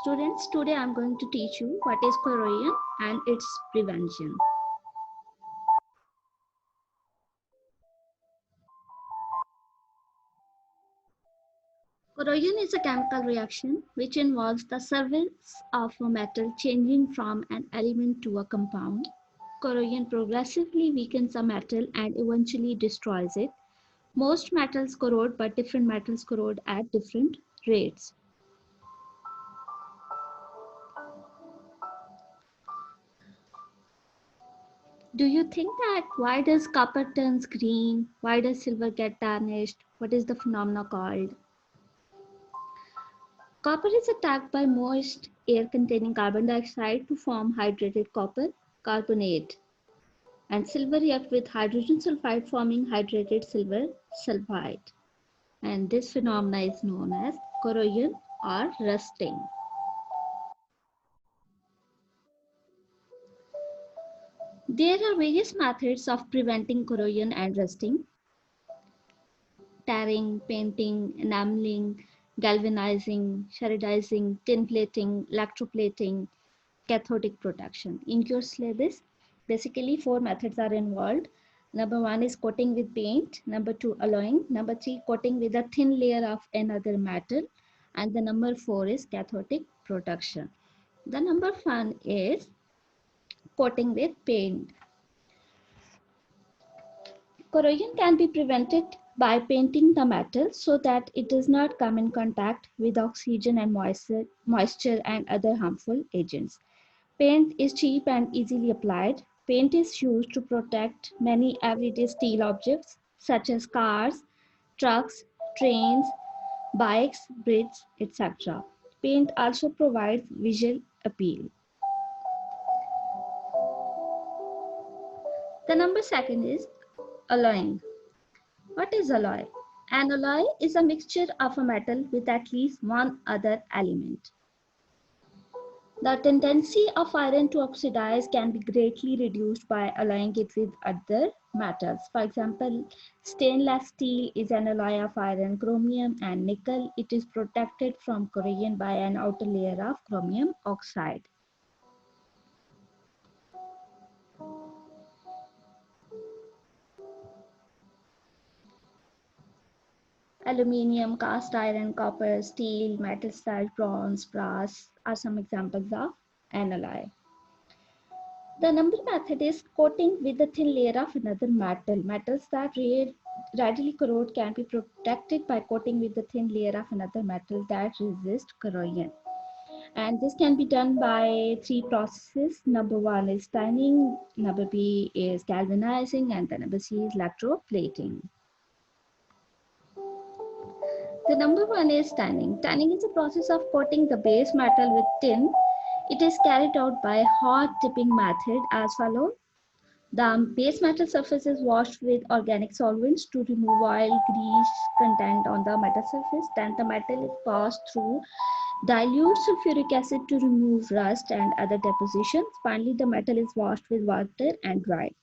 Students, today I'm going to teach you what is corrosion and its prevention. Corrosion is a chemical reaction which involves the surface of a metal changing from an element to a compound. Corrosion progressively weakens a metal and eventually destroys it. Most metals corrode, but different metals corrode at different rates. Do you think that why does copper turns green? Why does silver get tarnished? What is the phenomena called? Copper is attacked by moist air containing carbon dioxide to form hydrated copper carbonate, and silver reacts with hydrogen sulfide forming hydrated silver sulfide. And this phenomena is known as corrosion or rusting. There are various methods of preventing corrosion and rusting: tarring, painting, enameling, galvanizing, shredding, tin plating, electroplating, cathodic protection. In your syllabus, basically 4 methods are involved. Number 1 is coating with paint, number 2 alloying, number 3 coating with a thin layer of another metal, and the number 4 is cathodic protection. The number 1 is coating with paint. Corrosion can be prevented by painting the metal so that it does not come in contact with oxygen and moisture and other harmful agents. Paint is cheap and easily applied. Paint is used to protect many everyday steel objects such as cars, trucks, trains, bikes, bridges, etc. Paint also provides visual appeal. The number 2 is alloying. What is alloy? An alloy is a mixture of a metal with at least one other element. The tendency of iron to oxidize can be greatly reduced by alloying it with other metals. For example, stainless steel is an alloy of iron, chromium, and nickel. It is protected from corrosion by an outer layer of chromium oxide. Aluminium, cast iron, copper, steel, metal salt, bronze, brass are some examples of an alloy. The number method is coating with a thin layer of another metal. Metals that readily corrode can be protected by coating with a thin layer of another metal that resists corrosion. And this can be done by 3 processes. Number 1 is tanning, number B is galvanizing, and the number C is electroplating. The number 1 is tanning. Tanning is a process of coating the base metal with tin. It is carried out by hot dipping method as follows. The base metal surface is washed with organic solvents to remove oil, grease content on the metal surface. Then the metal is passed through dilute sulfuric acid to remove rust and other depositions. Finally, the metal is washed with water and dried.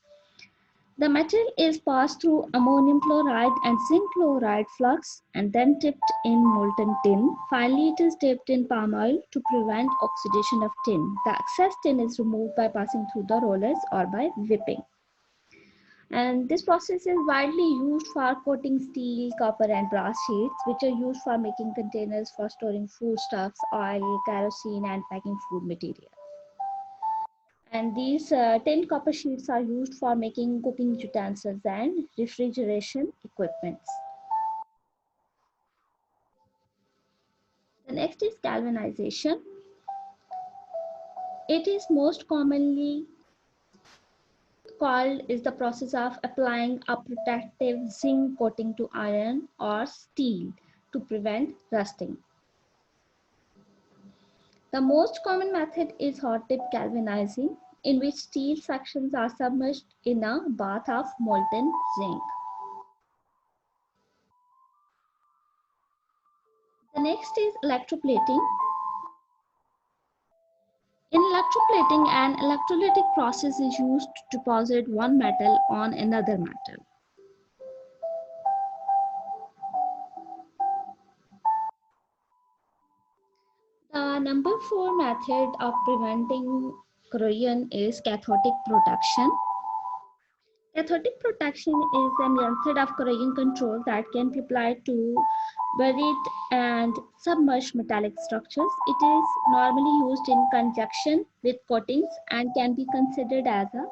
The metal is passed through ammonium chloride and zinc chloride flux and then dipped in molten tin. Finally, it is dipped in palm oil to prevent oxidation of tin. The excess tin is removed by passing through the rollers or by whipping. And this process is widely used for coating steel, copper, and brass sheets, which are used for making containers for storing foodstuffs, oil, kerosene, and packing food materials. And these tin copper sheets are used for making cooking utensils and refrigeration equipments. The next is galvanization. It is most commonly called is the process of applying a protective zinc coating to iron or steel to prevent rusting. The most common method is hot dip galvanizing, in which steel sections are submerged in a bath of molten zinc. The next is electroplating. In electroplating, an electrolytic process is used to deposit one metal on another metal. The Number 4 method of preventing corrosion is cathodic protection. Cathodic protection is a method of corrosion control that can be applied to buried and submerged metallic structures. It is normally used in conjunction with coatings and can be considered as a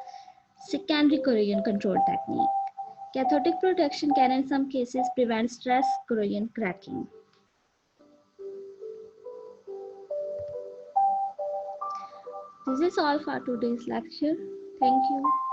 secondary corrosion control technique. Cathodic protection can in some cases prevent stress corrosion cracking. This is all for today's lecture. Thank you.